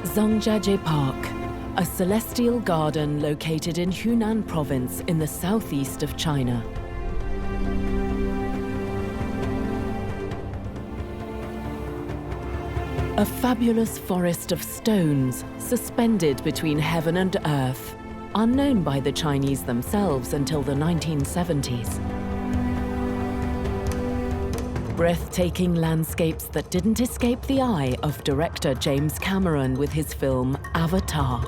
Zhangjiajie Park, a celestial garden located in Hunan province in the southeast of China. A fabulous forest of stones suspended between heaven and earth, unknown by the Chinese themselves until the 1970s. Breathtaking landscapes that didn't escape the eye of director James Cameron with his film Avatar.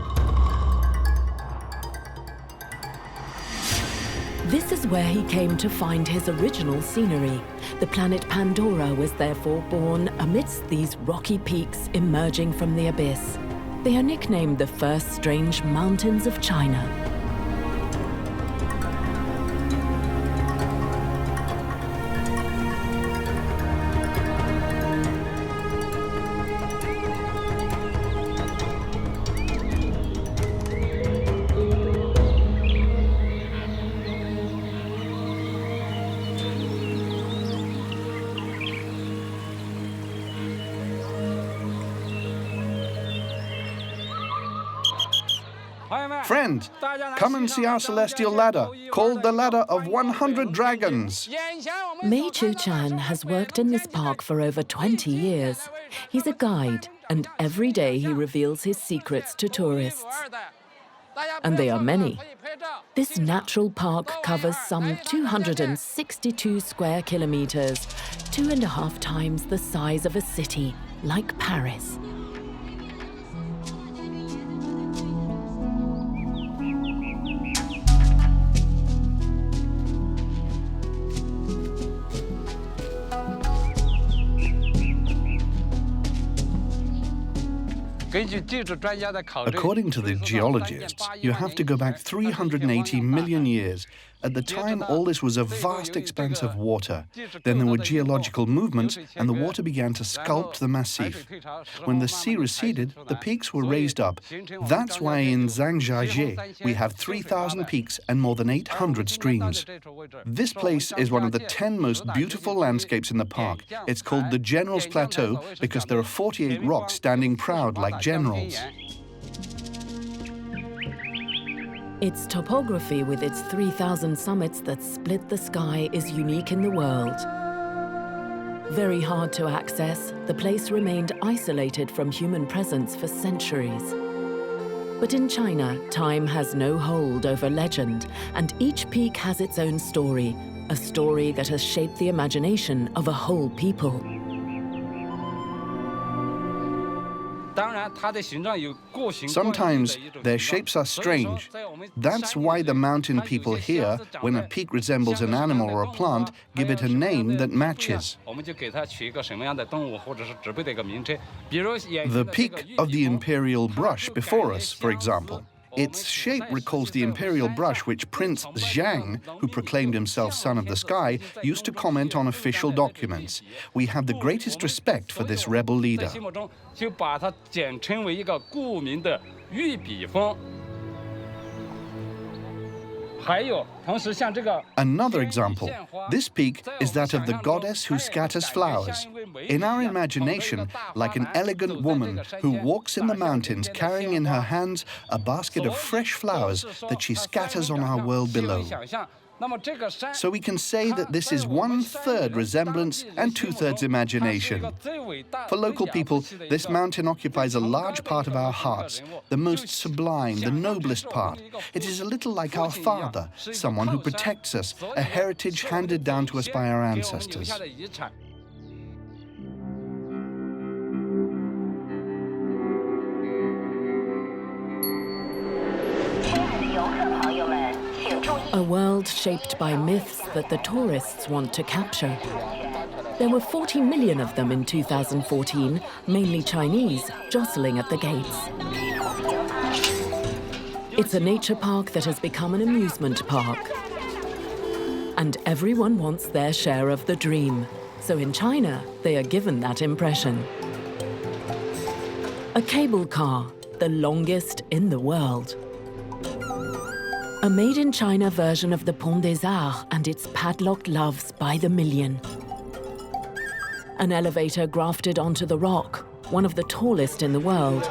This is where he came to find his original scenery. The planet Pandora was therefore born amidst these rocky peaks emerging from the abyss. They are nicknamed the first strange mountains of China. Friend, come and see our celestial ladder, called the Ladder of 100 Dragons. Mei Chu-chan has worked in this park for over 20 years. He's a guide, and every day he reveals his secrets to tourists. And they are many. This natural park covers some 262 square kilometers, 2.5 times the size of a city, like Paris. According to the geologists, you have to go back 380 million years. At the time, all this was a vast expanse of water. Then there were geological movements, and the water began to sculpt the massif. When the sea receded, the peaks were raised up. That's why in Zhangjiajie we have 3,000 peaks and more than 800 streams. This place is one of the 10 most beautiful landscapes in the park. It's called the General's Plateau because there are 48 rocks standing proud like generals. Its topography with its 3,000 summits that split the sky is unique in the world. Very hard to access, the place remained isolated from human presence for centuries. But in China, time has no hold over legend, and each peak has its own story, a story that has shaped the imagination of a whole people. Sometimes their shapes are strange. That's why the mountain people here, when a peak resembles an animal or a plant, give it a name that matches. The peak of the imperial brush before us, for example. Its shape recalls the imperial brush which Prince Zhang, who proclaimed himself son of the sky, used to comment on official documents. We have the greatest respect for this rebel leader. Another example, this peak is that of the goddess who scatters flowers. In our imagination, like an elegant woman who walks in the mountains carrying in her hands a basket of fresh flowers that she scatters on our world below. So we can say that this is 1/3 resemblance and 2/3 imagination. For local people, this mountain occupies a large part of our hearts, the most sublime, the noblest part. It is a little like our father, someone who protects us, a heritage handed down to us by our ancestors. A world shaped by myths that the tourists want to capture. There were 40 million of them in 2014, mainly Chinese, jostling at the gates. It's a nature park that has become an amusement park. And everyone wants their share of the dream. So in China, they are given that impression. A cable car, the longest in the world. A made-in-China version of the Pont des Arts and its padlocked loves by the million. An elevator grafted onto the rock, one of the tallest in the world.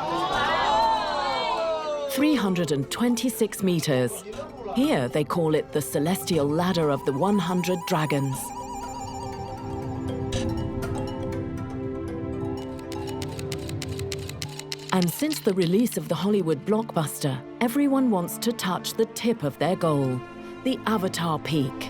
326 meters. Here they call it the celestial ladder of the 100 dragons. And since the release of the Hollywood blockbuster, everyone wants to touch the tip of their goal, the Avatar Peak.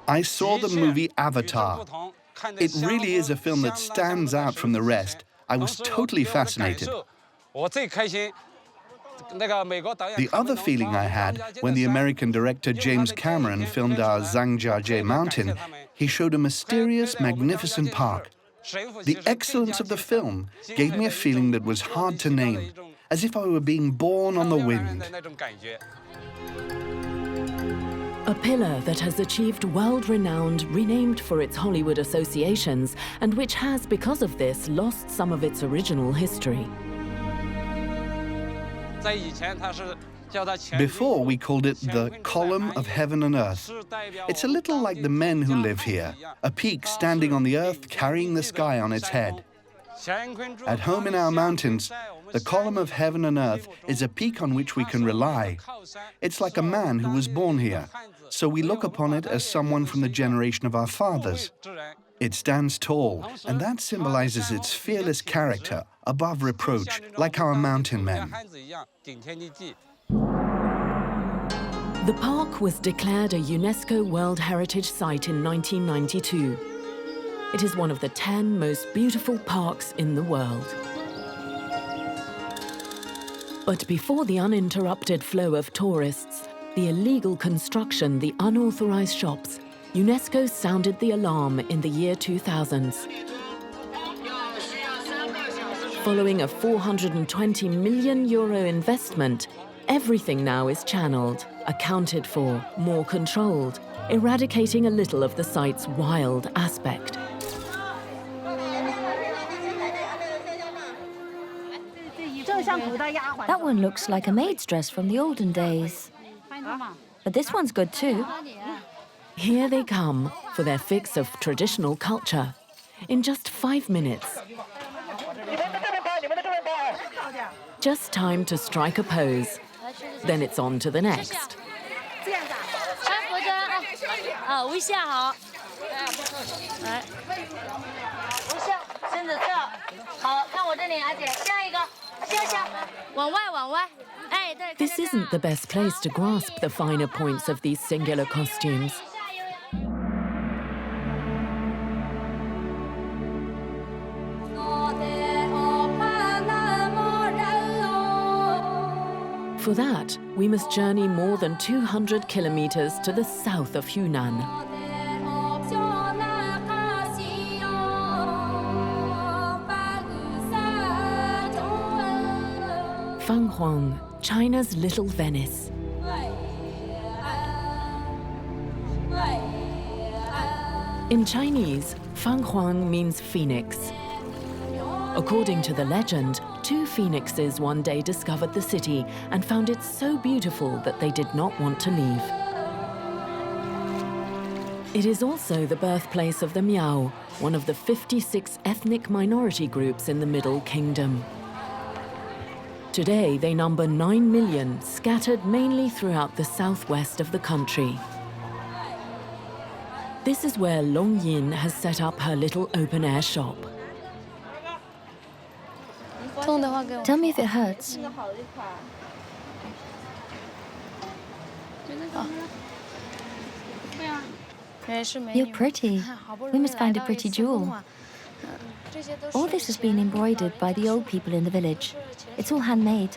I saw the movie Avatar. It really is a film that stands out from the rest. I was totally fascinated. The other feeling I had when the American director James Cameron filmed our Zhangjiajie mountain, he showed a mysterious, magnificent park. The excellence of the film gave me a feeling that was hard to name, as if I were being born on the wind. A pillar that has achieved world-renowned, renamed for its Hollywood associations, and which has, because of this, lost some of its original history. Before, we called it the Column of Heaven and Earth. It's a little like the men who live here, a peak standing on the earth carrying the sky on its head. At home in our mountains, the Column of Heaven and Earth is a peak on which we can rely. It's like a man who was born here, so we look upon it as someone from the generation of our fathers. It stands tall, and that symbolizes its fearless character, above reproach, like our mountain men. The park was declared a UNESCO World Heritage Site in 1992. It is one of the 10 most beautiful parks in the world. But before the uninterrupted flow of tourists, the illegal construction, the unauthorized shops, UNESCO sounded the alarm in the year 2000. Following a €420 million investment, everything now is channeled, accounted for, more controlled, eradicating a little of the site's wild aspect. That one looks like a maid's dress from the olden days. But this one's good too. Here they come for their fix of traditional culture. In just 5 minutes. Just time to strike a pose. Then it's on to the next. This isn't the best place to grasp the finer points of these singular costumes. For that, we must journey more than 200 kilometers to the south of Hunan. Fanghuang, China's little Venice. In Chinese, Fanghuang means phoenix. According to the legend, 2 phoenixes one day discovered the city and found it so beautiful that they did not want to leave. It is also the birthplace of the Miao, one of the 56 ethnic minority groups in the Middle Kingdom. Today, they number 9 million, scattered mainly throughout the southwest of the country. This is where Long Yin has set up her little open-air shop. Tell me if it hurts. You're pretty. We must find a pretty jewel. All this has been embroidered by the old people in the village. It's all handmade.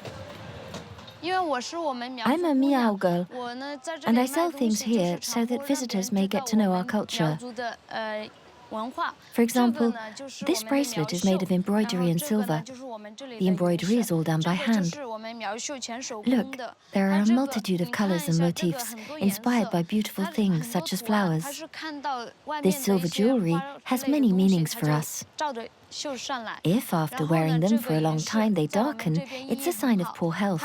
I'm a Miao girl, and I sell things here so that visitors may get to know our culture. For example, this bracelet is made of embroidery and silver. The embroidery is all done by hand. Look, there are a multitude of colors and motifs inspired by beautiful things such as flowers. This silver jewelry has many meanings for us. If, after wearing them for a long time, they darken, it's a sign of poor health.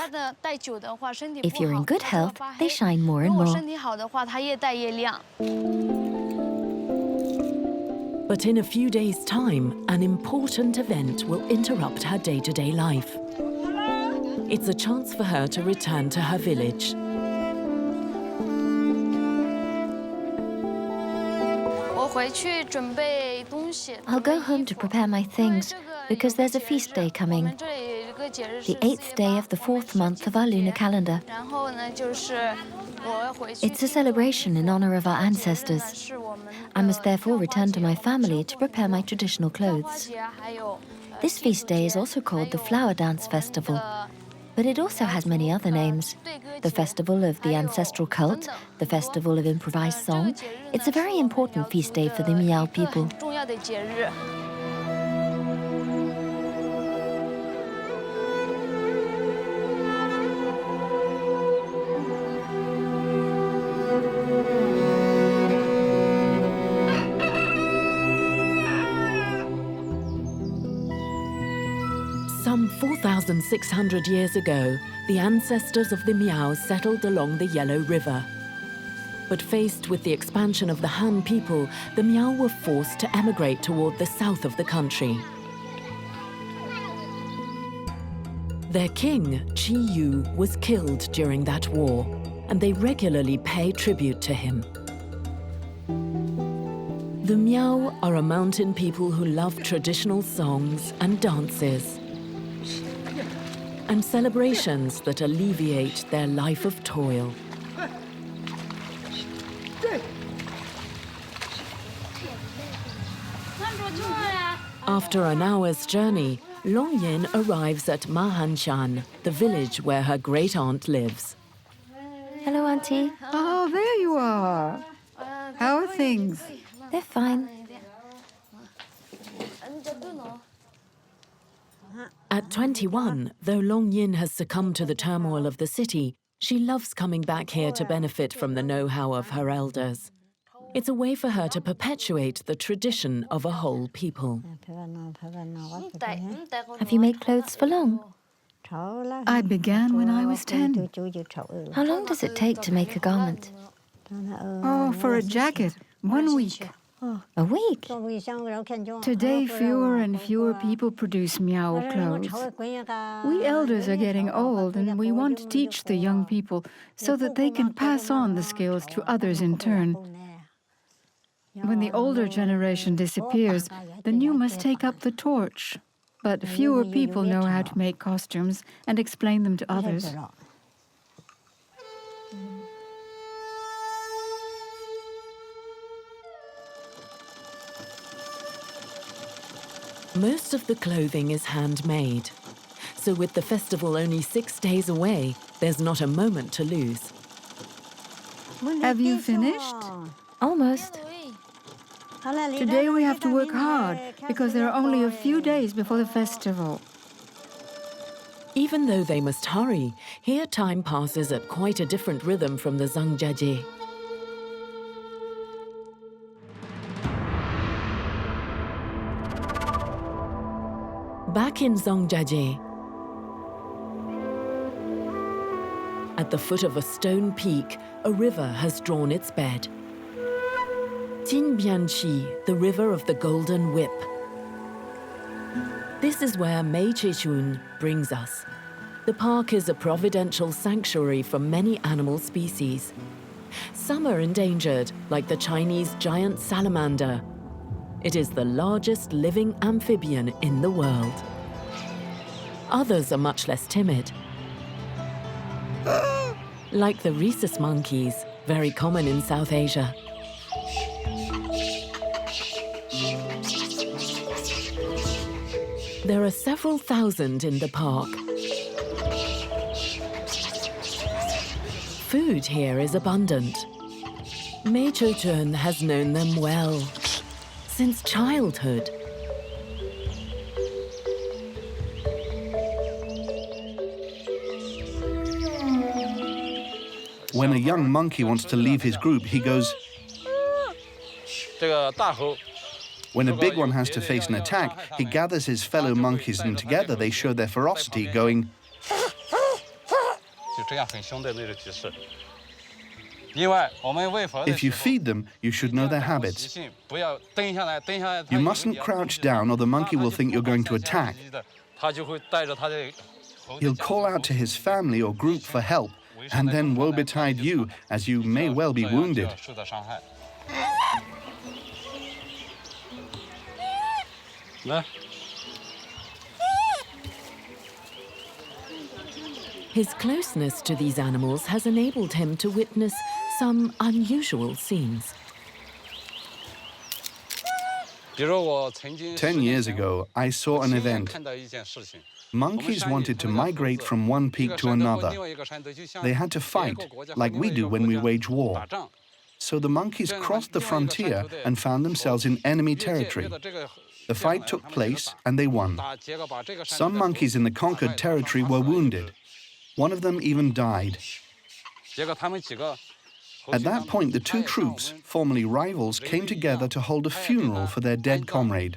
If you're in good health, they shine more and more. But in a few days' time, an important event will interrupt her day-to-day life. It's a chance for her to return to her village. I'll go home to prepare my things, because there's a feast day coming. The 8th day of the 4th month of our lunar calendar. It's a celebration in honor of our ancestors. I must therefore return to my family to prepare my traditional clothes. This feast day is also called the Flower Dance Festival, but it also has many other names. The Festival of the Ancestral Cult, the Festival of Improvised Song. It's a very important feast day for the Miao people. Some 4,600 years ago, the ancestors of the Miao settled along the Yellow River. But faced with the expansion of the Han people, the Miao were forced to emigrate toward the south of the country. Their king, Qi Yu, was killed during that war, and they regularly pay tribute to him. The Miao are a mountain people who love traditional songs and dances, and celebrations that alleviate their life of toil. After an hour's journey, Long Yin arrives at Mahanshan, the village where her great-aunt lives. Hello, Auntie. Oh, there you are. How are things? They're fine. At 21, though Long Yin has succumbed to the turmoil of the city, she loves coming back here to benefit from the know-how of her elders. It's a way for her to perpetuate the tradition of a whole people. Have you made clothes for long? I began when I was 10. How long does it take to make a garment? Oh, for a jacket, 1 week. A week? Today, fewer and fewer people produce Miao clothes. We elders are getting old, and we want to teach the young people so that they can pass on the skills to others in turn. When the older generation disappears, the new must take up the torch. But fewer people know how to make costumes and explain them to others. Most of the clothing is handmade. So with the festival only 6 days away, there's not a moment to lose. Have you finished? Almost. Today we have to work hard because there are only a few days before the festival. Even though they must hurry, here time passes at quite a different rhythm from the Zhangjiajie. Back in Zhangjiajie, at the foot of a stone peak, a river has drawn its bed. Jinbianqi, the river of the Golden Whip. This is where Mei Chechun brings us. The park is a providential sanctuary for many animal species. Some are endangered, like the Chinese giant salamander. It is the largest living amphibian in the world. Others are much less timid, like the rhesus monkeys, very common in South Asia. There are several thousand in the park. Food here is abundant. Mei Chechun has known them well. since childhood. When a young monkey wants to leave his group, he goes. When a big one has to face an attack, he gathers his fellow monkeys and together they show their ferocity, going. If you feed them, you should know their habits. You mustn't crouch down or the monkey will think you're going to attack. He'll call out to his family or group for help, and then woe betide you, as you may well be wounded. His closeness to these animals has enabled him to witness some unusual scenes. 10 years ago, I saw an event. Monkeys wanted to migrate from one peak to another. They had to fight, like we do when we wage war. So the monkeys crossed the frontier and found themselves in enemy territory. The fight took place and they won. Some monkeys in the conquered territory were wounded. One of them even died. At that point, the two troops, formerly rivals, came together to hold a funeral for their dead comrade.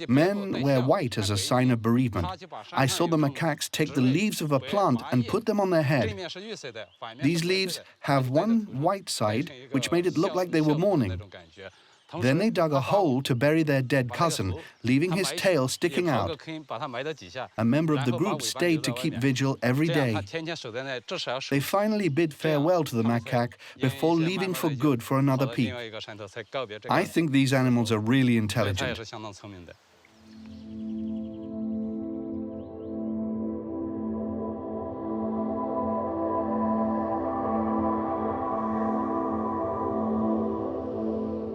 Men wear white as a sign of bereavement. I saw the macaques take the leaves of a plant and put them on their head. These leaves have one white side, which made it look like they were mourning. Then they dug a hole to bury their dead cousin, leaving his tail sticking out. A member of the group stayed to keep vigil every day. They finally bid farewell to the macaque before leaving for good for another peak. I think these animals are really intelligent.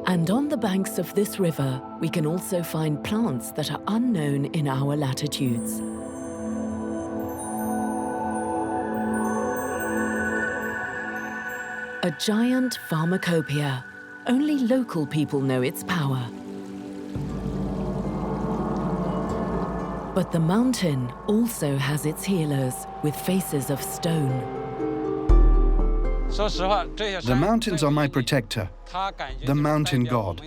And on the banks of this river, we can also find plants that are unknown in our latitudes. A giant pharmacopoeia. Only local people know its power. But the mountain also has its healers with faces of stone. The mountains are my protector, the mountain god.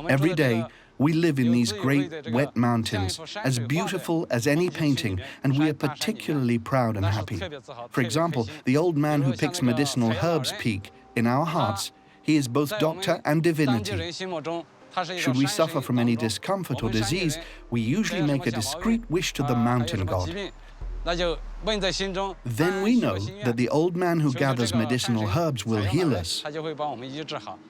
Every day, we live in these great, wet mountains, as beautiful as any painting, and we are particularly proud and happy. For example, the old man who picks medicinal herbs peak. In our hearts, he is both doctor and divinity. Should we suffer from any discomfort or disease, we usually make a discreet wish to the mountain god. Then we know that the old man who gathers medicinal herbs will heal us.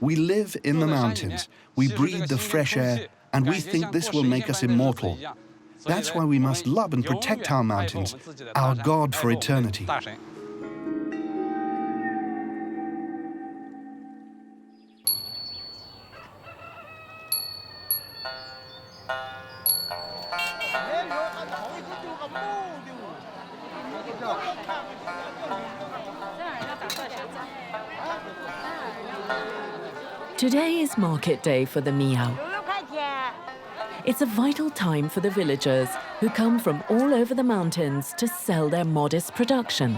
We live in the mountains, we breathe the fresh air, and we think this will make us immortal. That's why we must love and protect our mountains, our God for eternity. Today is market day for the Miao. It's a vital time for the villagers who come from all over the mountains to sell their modest production.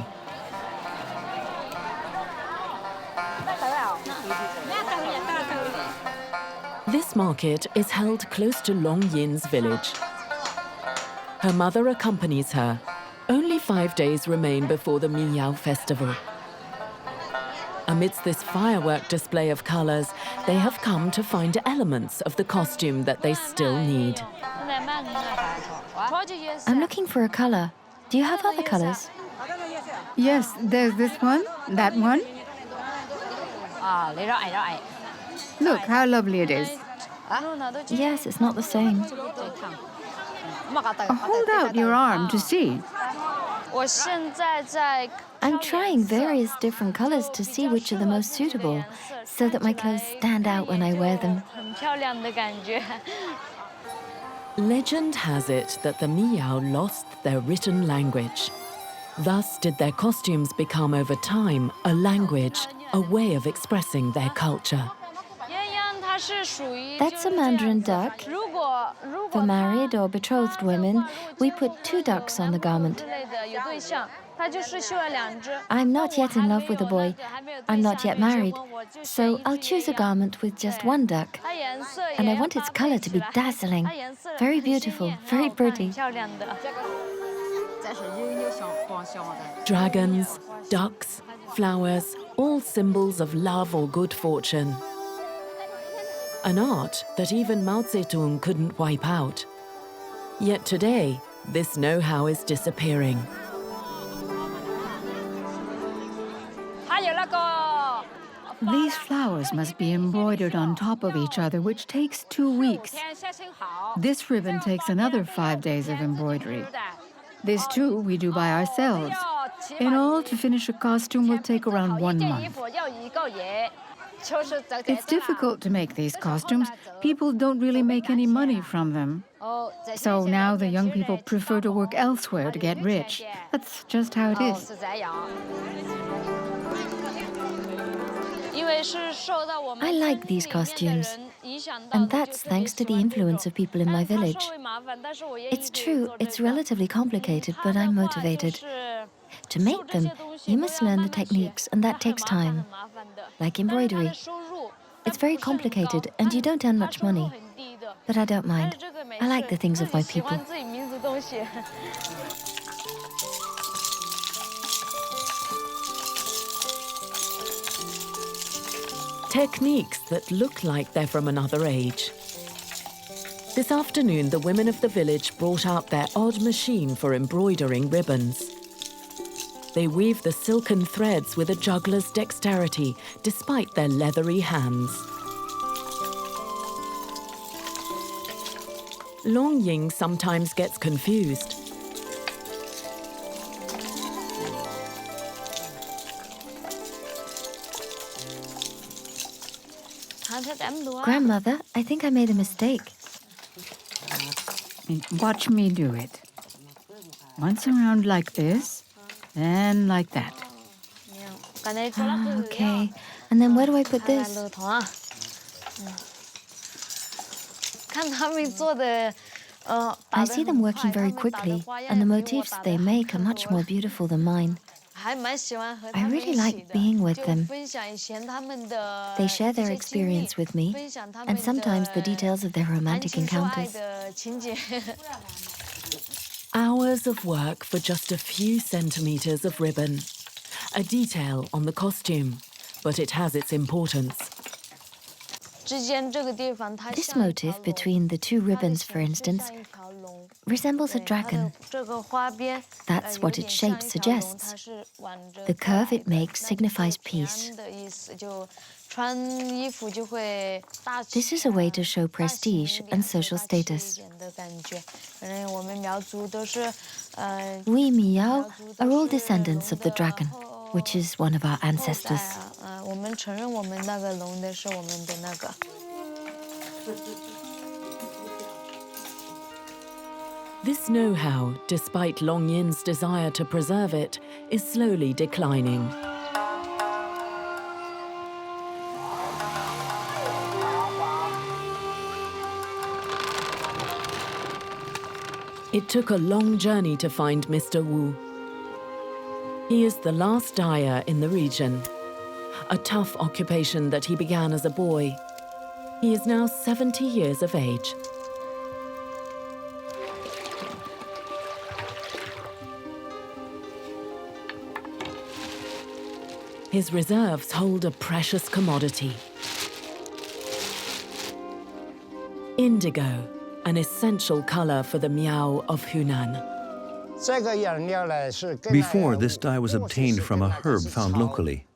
This market is held close to Long Yin's village. Her mother accompanies her. Only 5 days remain before the Miao festival. Amidst this firework display of colors, they have come to find elements of the costume that they still need. I'm looking for a color. Do you have other colors? Yes, there's this one, that one. Look how lovely it is. Yes, it's not the same. Hold out your arm to see. I'm trying various different colors to see which are the most suitable, so that my clothes stand out when I wear them. Legend has it that the Miao lost their written language. Thus did their costumes become over time a language, a way of expressing their culture. That's a mandarin duck. For married or betrothed women, we put 2 ducks on the garment. I'm not yet in love with a boy. I'm not yet married. So I'll choose a garment with just 1 duck. And I want its color to be dazzling. Very beautiful, very pretty. Dragons, ducks, flowers, all symbols of love or good fortune. An art that even Mao Zedong couldn't wipe out. Yet today, this know-how is disappearing. These flowers must be embroidered on top of each other, which takes 2 weeks. This ribbon takes another 5 days of embroidery. This too we do by ourselves. In all, to finish a costume will take around 1 month. It's difficult to make these costumes. People don't really make any money from them. So now the young people prefer to work elsewhere to get rich. That's just how it is. I like these costumes, and that's thanks to the influence of people in my village. It's true, it's relatively complicated, but I'm motivated. To make them, you must learn the techniques, and that takes time. Like embroidery. It's very complicated, and you don't earn much money. But I don't mind. I like the things of my people. Techniques that look like they're from another age. This afternoon, the women of the village brought out their odd machine for embroidering ribbons. They weave the silken threads with a juggler's dexterity, despite their leathery hands. Long Ying sometimes gets confused. Grandmother, I think I made a mistake. Watch me do it. Once around like this, then like that. Ah, okay. And then where do I put this? I see them working very quickly, and the motifs they make are much more beautiful than mine. I really like being with them. They share their experience with me, and sometimes the details of their romantic encounters. Hours of work for just a few centimeters of ribbon. A detail on the costume, but it has its importance. This motif between the 2 ribbons, for instance, resembles a dragon. That's what its shape suggests. The curve it makes signifies peace. This is a way to show prestige and social status. We Miao are all descendants of the dragon, which is one of our ancestors. This know-how, despite Long Yin's desire to preserve it, is slowly declining. It took a long journey to find Mr. Wu. He is the last dyer in the region, a tough occupation that he began as a boy. He is now 70 years of age. His reserves hold a precious commodity. Indigo, an essential color for the Miao of Hunan. Before, this dye was obtained from a herb found locally.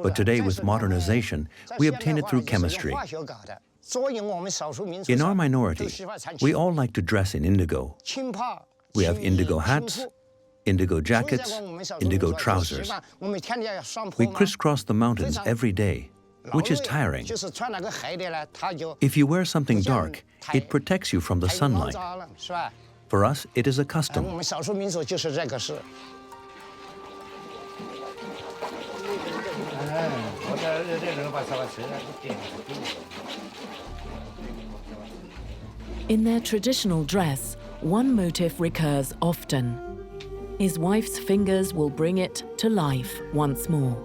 But today, with modernization, we obtain it through chemistry. In our minority, we all like to dress in indigo. We have indigo hats, indigo jackets, indigo trousers. We crisscross the mountains every day, which is tiring. If you wear something dark, it protects you from the sunlight. For us, it is a custom. In their traditional dress, one motif recurs often. His wife's fingers will bring it to life once more.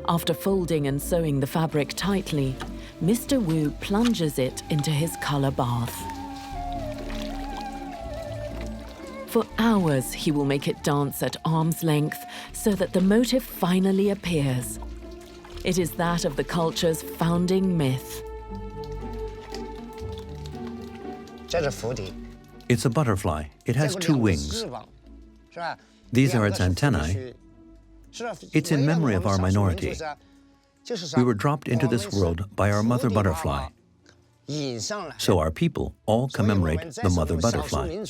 After folding and sewing the fabric tightly, Mr. Wu plunges it into his color bath. For hours, he will make it dance at arm's length so that the motif finally appears. It is that of the culture's founding myth. It's a butterfly. It has two wings. These are its antennae. It's in memory of our minority. We were dropped into this world by our mother butterfly. So our people all commemorate the mother butterfly.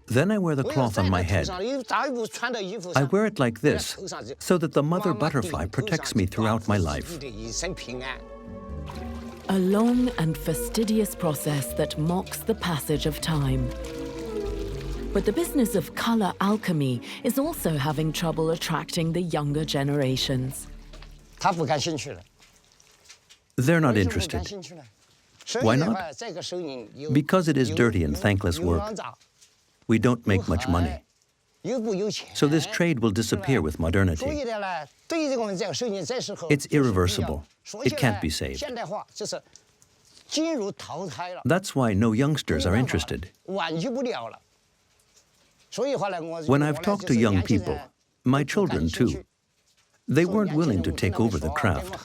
Then I wear the cloth on my head. I wear it like this, so that the mother butterfly protects me throughout my life. A long and fastidious process that mocks the passage of time. But the business of color alchemy is also having trouble attracting the younger generations. They're not interested. Why not? Because it is dirty and thankless work. We don't make much money. So this trade will disappear with modernity. It's irreversible. It can't be saved. That's why no youngsters are interested. When I've talked to young people, my children too, they weren't willing to take over the craft.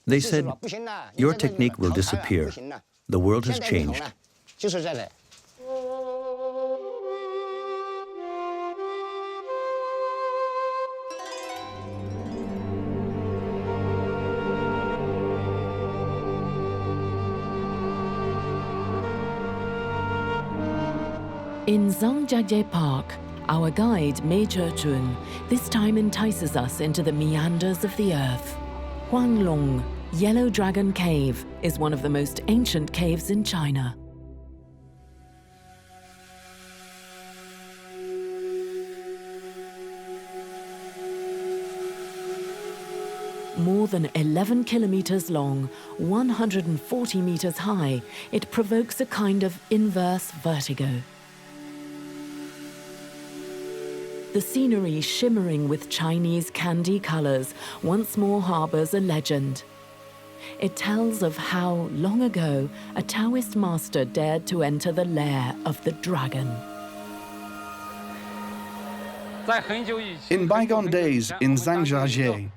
They said, "Your technique will disappear. The world has changed." In Zhangjiajie Park, our guide, Major Chun, this time entices us into the meanders of the earth. Huanglong, Yellow Dragon Cave, is one of the most ancient caves in China. More than 11 kilometers long, 140 meters high, it provokes a kind of inverse vertigo. The scenery, shimmering with Chinese candy colors, once more harbors a legend. It tells of how, long ago, a Taoist master dared to enter the lair of the dragon. In bygone days, in Zhangjiajie,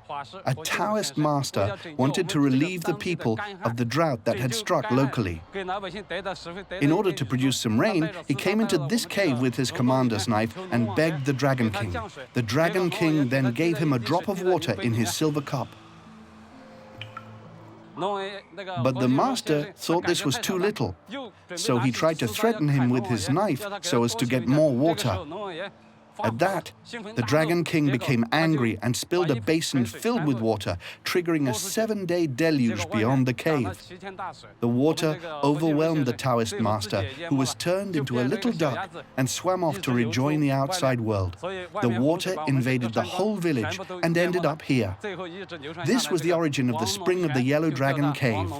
a Taoist master wanted to relieve the people of the drought that had struck locally. In order to produce some rain, he came into this cave with his commander's knife and begged the Dragon King. The Dragon King then gave him a drop of water in his silver cup. But the master thought this was too little, so he tried to threaten him with his knife so as to get more water. At that, the Dragon King became angry and spilled a basin filled with water, triggering a 7-day deluge beyond the cave. The water overwhelmed the Taoist master, who was turned into a little duck and swam off to rejoin the outside world. The water invaded the whole village and ended up here. This was the origin of the spring of the Yellow Dragon Cave.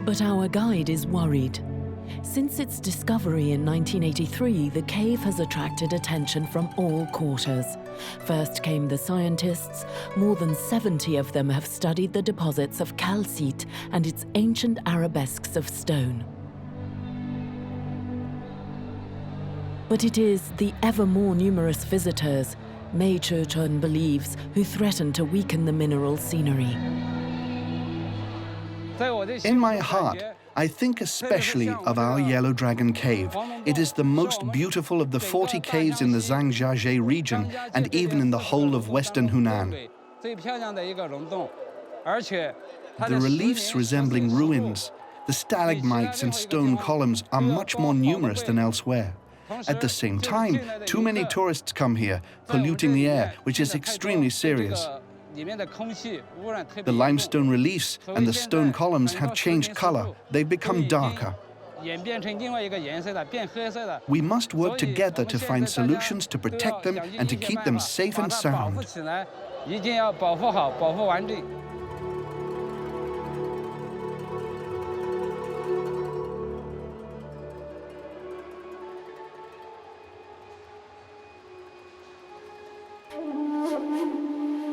But our guide is worried. Since its discovery in 1983, the cave has attracted attention from all quarters. First came the scientists. More than 70 of them have studied the deposits of calcite and its ancient arabesques of stone. But it is the ever more numerous visitors, Major Chun believes, who threaten to weaken the mineral scenery. In my heart, I think especially of our Yellow Dragon Cave. It is the most beautiful of the 40 caves in the Zhangjiajie region and even in the whole of Western Hunan. The reliefs resembling ruins, the stalagmites and stone columns are much more numerous than elsewhere. At the same time, too many tourists come here, polluting the air, which is extremely serious. The limestone reliefs and the stone columns have changed color. They've become darker. We must work together to find solutions to protect them and to keep them safe and sound.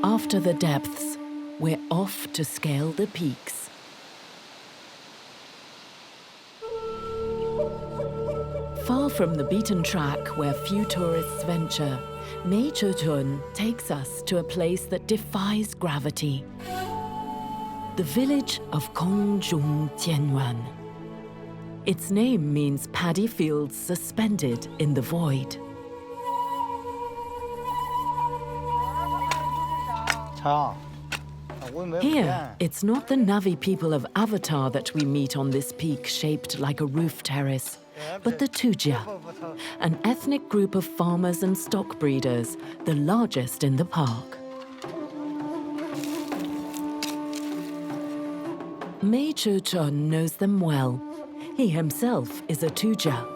After the depths, we're off to scale the peaks. Far from the beaten track where few tourists venture, Meichutun takes us to a place that defies gravity. The village of Kongjung Tianyuan. Its name means paddy fields suspended in the void. Here, it's not the Navi people of Avatar that we meet on this peak shaped like a roof terrace, but the Tujia, an ethnic group of farmers and stock breeders, the largest in the park. Meichutun knows them well. He himself is a Tujia.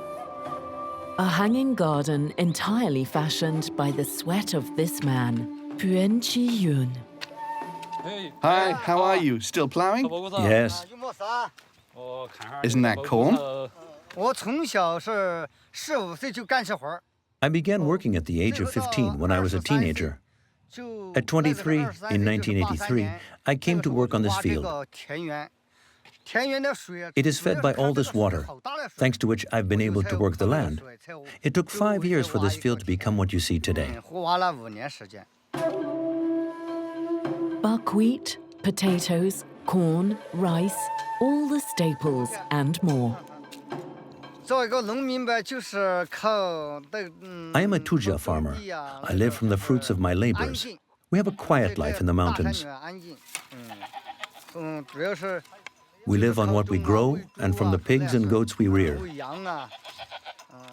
A hanging garden entirely fashioned by the sweat of this man, Puan Chi-yun. Hi, how are you? Still plowing? Yes. Isn't that corn? I began working at the age of 15 when I was a teenager. At 23, in 1983, I came to work on this field. It is fed by all this water, thanks to which I've been able to work the land. It took 5 years for this field to become what you see today. Buckwheat, potatoes, corn, rice, all the staples and more. I am a Tujia farmer. I live from the fruits of my labors. We have a quiet life in the mountains. We live on what we grow and from the pigs and goats we rear.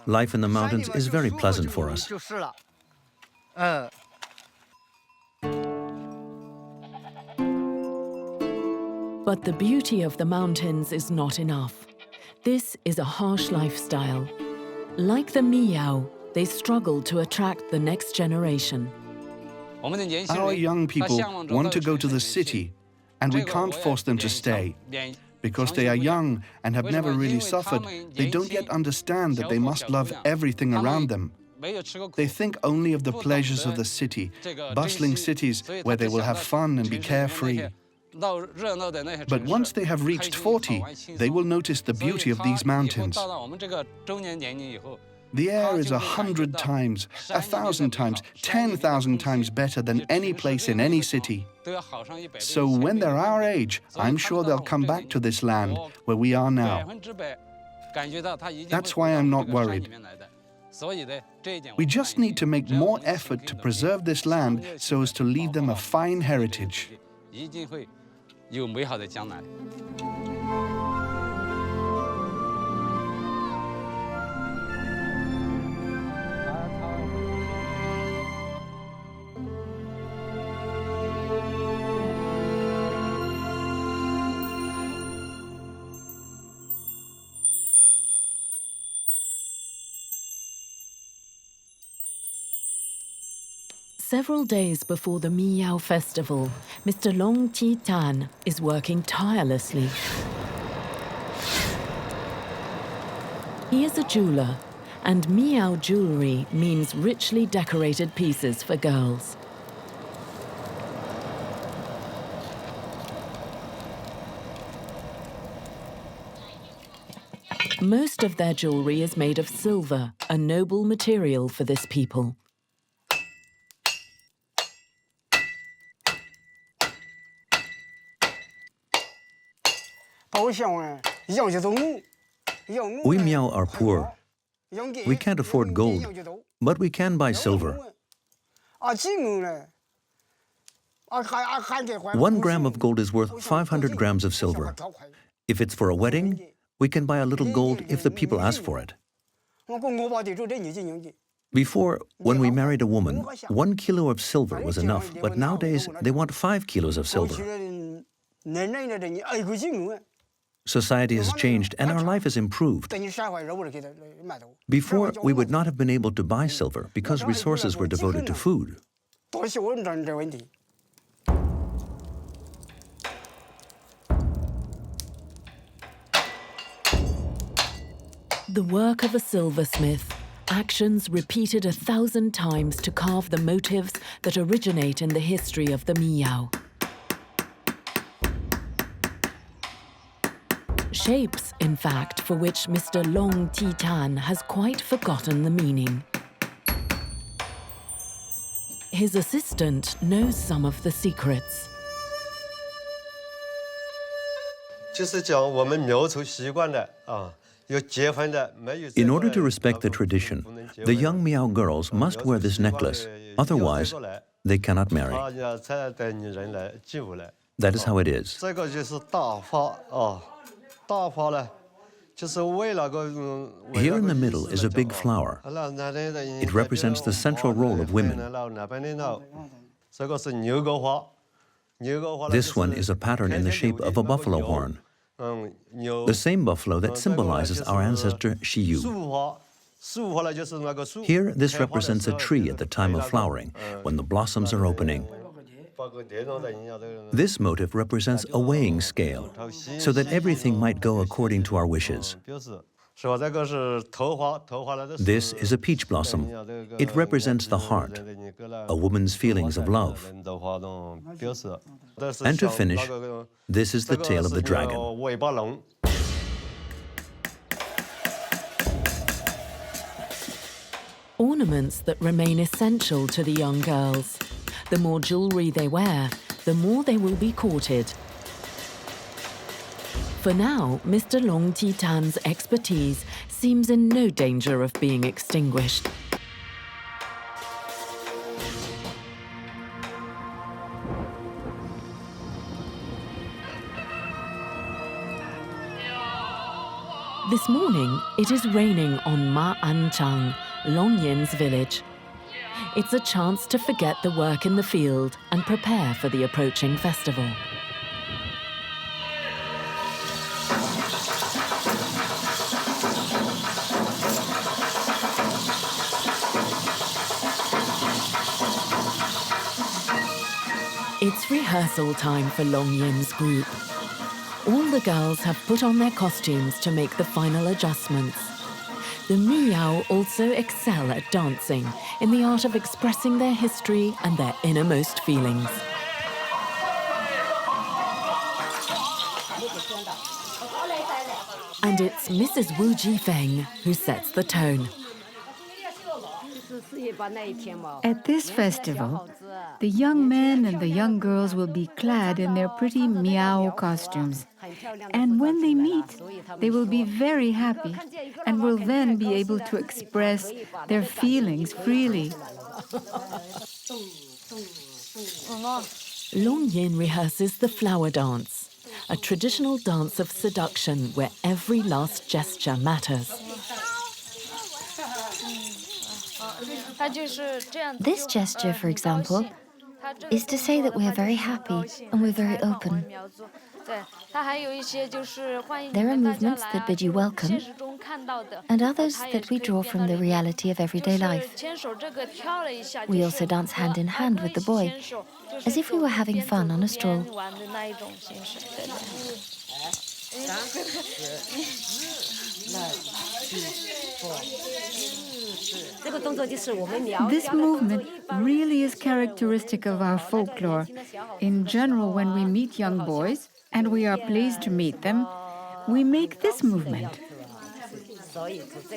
Life in the mountains is very pleasant for us. But the beauty of the mountains is not enough. This is a harsh lifestyle. Like the Miao, they struggle to attract the next generation. Our young people want to go to the city, and we can't force them to stay. Because they are young and have never really suffered, they don't yet understand that they must love everything around them. They think only of the pleasures of the city, bustling cities where they will have fun and be carefree. But once they have reached 40, they will notice the beauty of these mountains. The air is 100 times, 1,000 times, 10,000 times better than any place in any city. So when they're our age, I'm sure they'll come back to this land where we are now. That's why I'm not worried. We just need to make more effort to preserve this land so as to leave them a fine heritage. Several days before the Miao festival, Mr. Long Ti Tan is working tirelessly. He is a jeweler, and Miao jewelry means richly decorated pieces for girls. Most of their jewelry is made of silver, a noble material for this people. We Miao are poor. We can't afford gold, but we can buy silver. 1 gram of gold is worth 500 grams of silver. If it's for a wedding, we can buy a little gold if the people ask for it. Before, when we married a woman, 1 kilo of silver was enough, but nowadays they want 5 kilos of silver. Society has changed and our life has improved. Before, we would not have been able to buy silver because resources were devoted to food. The work of a silversmith, actions repeated 1,000 times to carve the motifs that originate in the history of the Miao. Shapes, in fact, for which Mr. Long Titan has quite forgotten the meaning. His assistant knows some of the secrets. In order to respect the tradition, the young Miao girls must wear this necklace, otherwise they cannot marry. That is how it is. Here in the middle is a big flower. It represents the central role of women. This one is a pattern in the shape of a buffalo horn, the same buffalo that symbolizes our ancestor Xiyu. Here, this represents a tree at the time of flowering, when the blossoms are opening. This motif represents a weighing scale, so that everything might go according to our wishes. This is a peach blossom. It represents the heart, a woman's feelings of love. And to finish, this is the tail of the dragon. Ornaments that remain essential to the young girls. The more jewelry they wear, the more they will be courted. For now, Mr. Long Titan's expertise seems in no danger of being extinguished. This morning, it is raining on Ma An Chang, Long Yin's village. It's a chance to forget the work in the field and prepare for the approaching festival. It's rehearsal time for Long Yin's group. All the girls have put on their costumes to make the final adjustments. The Miao also excel at dancing, in the art of expressing their history and their innermost feelings. And it's Mrs. Wu Jifeng who sets the tone. At this festival, the young men and the young girls will be clad in their pretty Miao costumes. And when they meet, they will be very happy and will then be able to express their feelings freely. Long Yin rehearses the flower dance, a traditional dance of seduction where every last gesture matters. This gesture, for example, is to say that we are very happy and we're very open. There are movements that bid you welcome, and others that we draw from the reality of everyday life. We also dance hand in hand with the boy, as if we were having fun on a stroll. This movement really is characteristic of our folklore. In general, when we meet young boys, and we are pleased to meet them, we make this movement.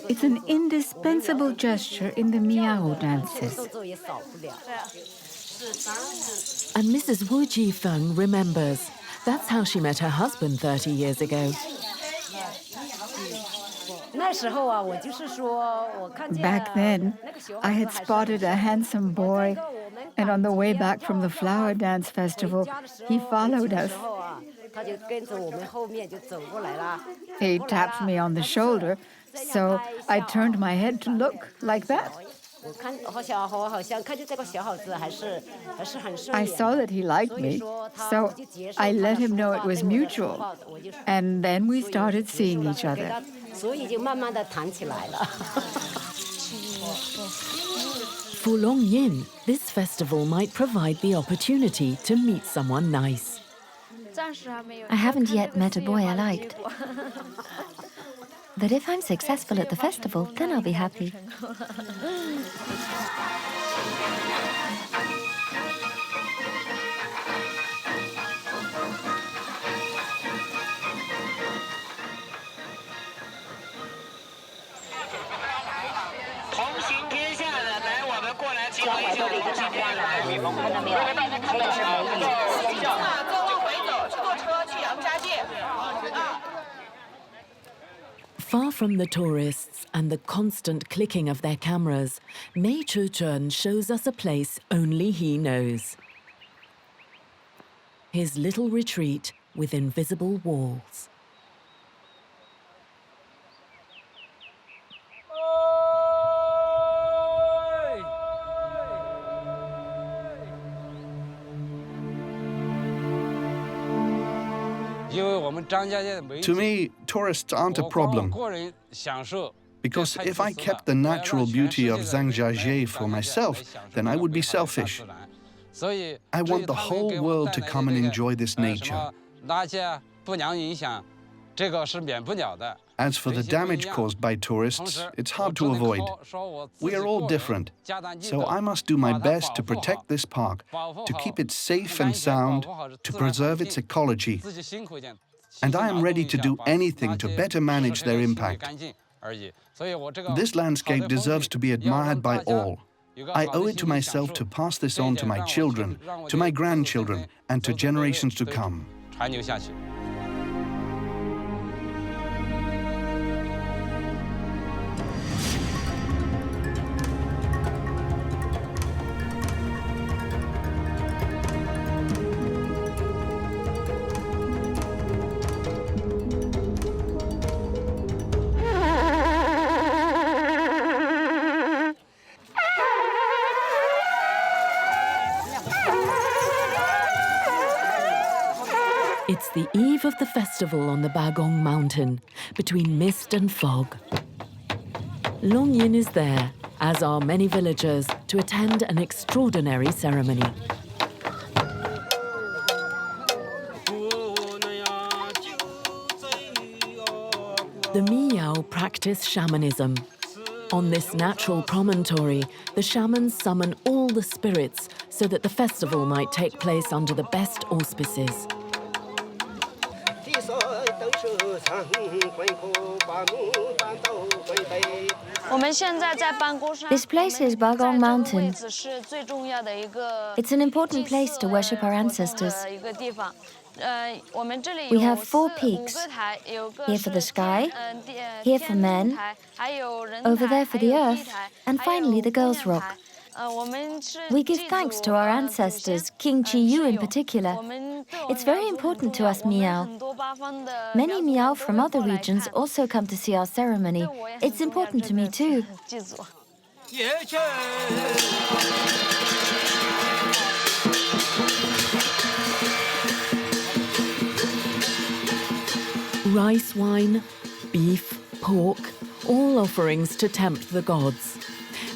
It's an indispensable gesture in the Miao dances. And Mrs. Wu Jifeng remembers. That's how she met her husband 30 years ago. Back then, I had spotted a handsome boy, and on the way back from the flower dance festival, he followed us. He tapped me on the shoulder, so I turned my head to look like that. I saw that he liked me, so I let him know it was mutual. And then we started seeing each other. For Long Yin, this festival might provide the opportunity to meet someone nice. I haven't yet met a boy I liked. But if I'm successful at the festival, then I'll be happy. Far from the tourists and the constant clicking of their cameras, Mei Chuchun shows us a place only he knows. His little retreat with invisible walls. To me, tourists aren't a problem, because if I kept the natural beauty of Zhangjiajie for myself, then I would be selfish. I want the whole world to come and enjoy this nature. As for the damage caused by tourists, it's hard to avoid. We are all different, so I must do my best to protect this park, to keep it safe and sound, to preserve its ecology. And I am ready to do anything to better manage their impact. This landscape deserves to be admired by all. I owe it to myself to pass this on to my children, to my grandchildren, and to generations to come. It's the eve of the festival on the Bagong Mountain, between mist and fog. Long Yin is there, as are many villagers, to attend an extraordinary ceremony. The Miao practice shamanism. On this natural promontory, the shamans summon all the spirits so that the festival might take place under the best auspices. This place is Bagong Mountain. It's an important place to worship our ancestors. We have 4 peaks, here for the sky, here for men, over there for the earth, and finally the Girls' Rock. We give thanks to our ancestors, King Chi Yu in particular. It's very important to us Miao. Many Miao from other regions also come to see our ceremony. It's important to me too. Rice wine, beef, pork, all offerings to tempt the gods.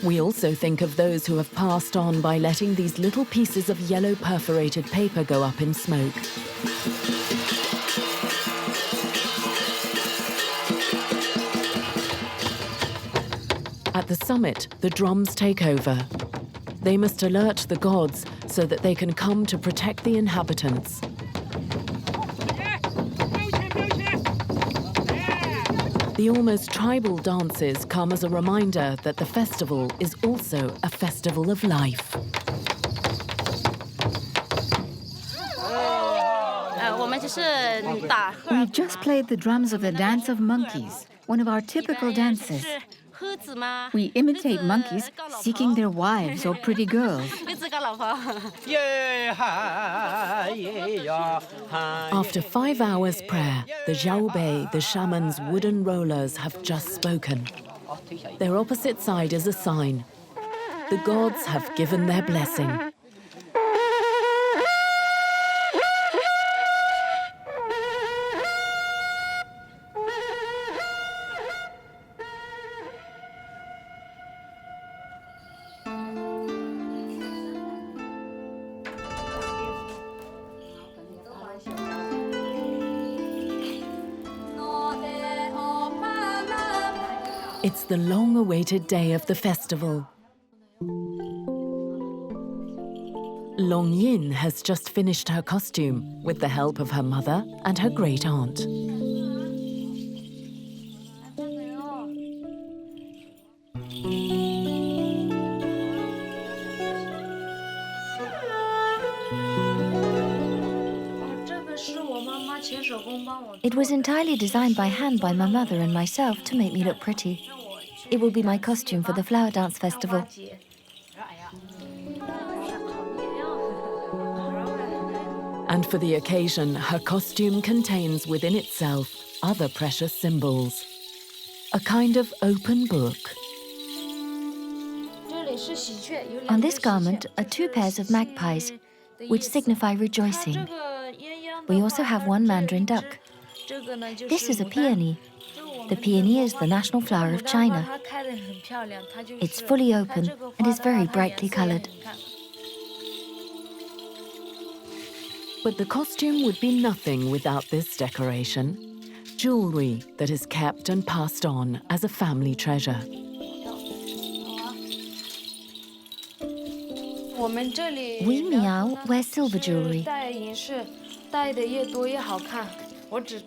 We also think of those who have passed on by letting these little pieces of yellow perforated paper go up in smoke. At the summit, the drums take over. They must alert the gods so that they can come to protect the inhabitants. The almost tribal dances come as a reminder that the festival is also a festival of life. We just played the drums of the Dance of Monkeys, one of our typical dances. We imitate monkeys seeking their wives or pretty girls. After 5 hours prayer, the Xiaobei, the shaman's wooden rollers, have just spoken. Their opposite side is a sign. The gods have given their blessing. It's the long-awaited day of the festival. Long Yin has just finished her costume with the help of her mother and her great-aunt. It was entirely designed by hand by my mother and myself to make me look pretty. It will be my costume for the flower dance festival. And for the occasion, her costume contains within itself other precious symbols. A kind of open book. On this garment are 2 pairs of magpies, which signify rejoicing. We also have 1 mandarin duck. This is a peony. The peony is the national flower of China. It's fully open and is very brightly colored. But the costume would be nothing without this decoration. Jewelry that is kept and passed on as a family treasure. We Miao wear silver jewelry.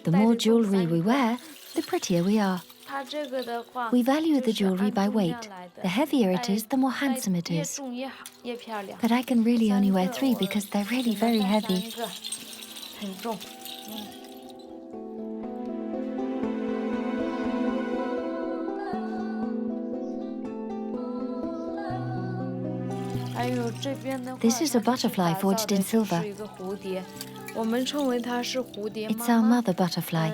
The more jewelry we wear, the prettier we are. We value the jewelry by weight. The heavier it is, the more handsome it is. But I can really only wear 3 because they're really very heavy. This is a butterfly forged in silver. It's our mother butterfly.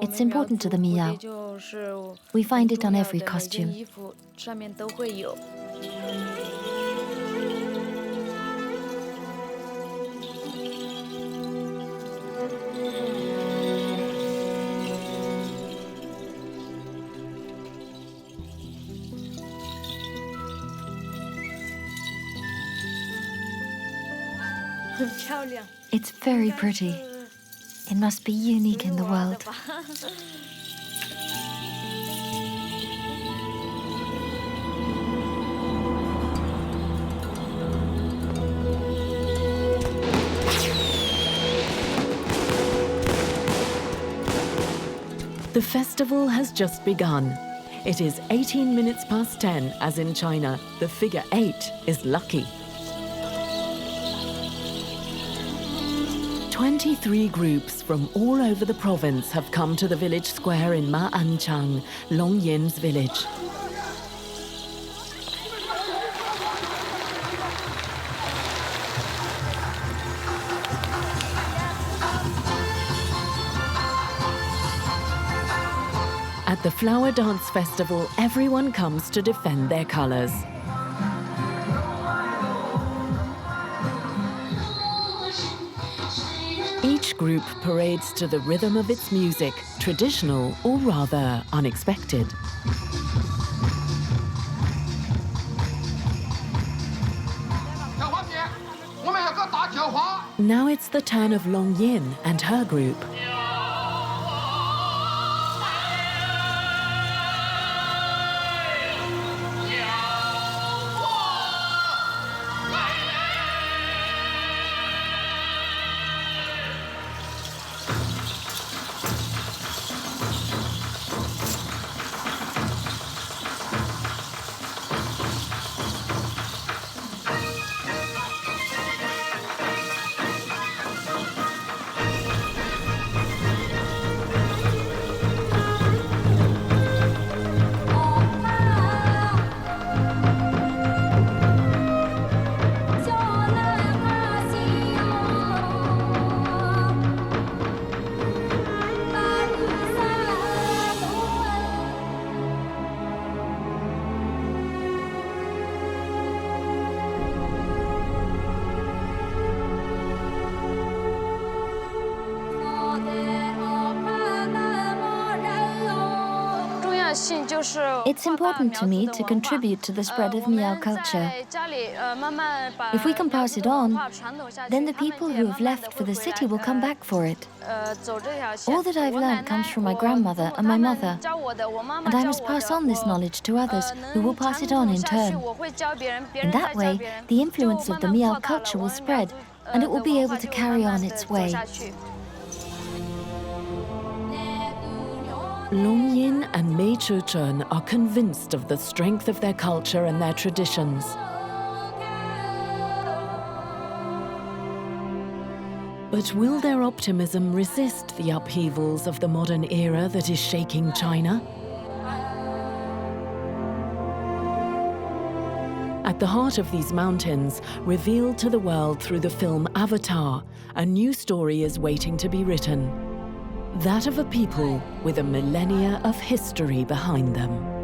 It's important to the Miao. We find it on every costume. It's very pretty. It must be unique in the world. The festival has just begun. It is 18 minutes past 10, as in China. The figure 8 is lucky. 23 groups from all over the province have come to the village square in Ma'anchang, Long Yin's village. At the Flower Dance Festival, everyone comes to defend their colors. Each group parades to the rhythm of its music, traditional or rather unexpected. Now it's the turn of Long Yin and her group. It's important to me to contribute to the spread of Miao culture. If we can pass it on, then the people who have left for the city will come back for it. All that I've learned comes from my grandmother and my mother, and I must pass on this knowledge to others who will pass it on in turn. In that way, the influence of the Miao culture will spread, and it will be able to carry on its way. Long Yin and Mei Chuchen are convinced of the strength of their culture and their traditions. But will their optimism resist the upheavals of the modern era that is shaking China? At the heart of these mountains, revealed to the world through the film Avatar, a new story is waiting to be written. That of a people with a millennia of history behind them.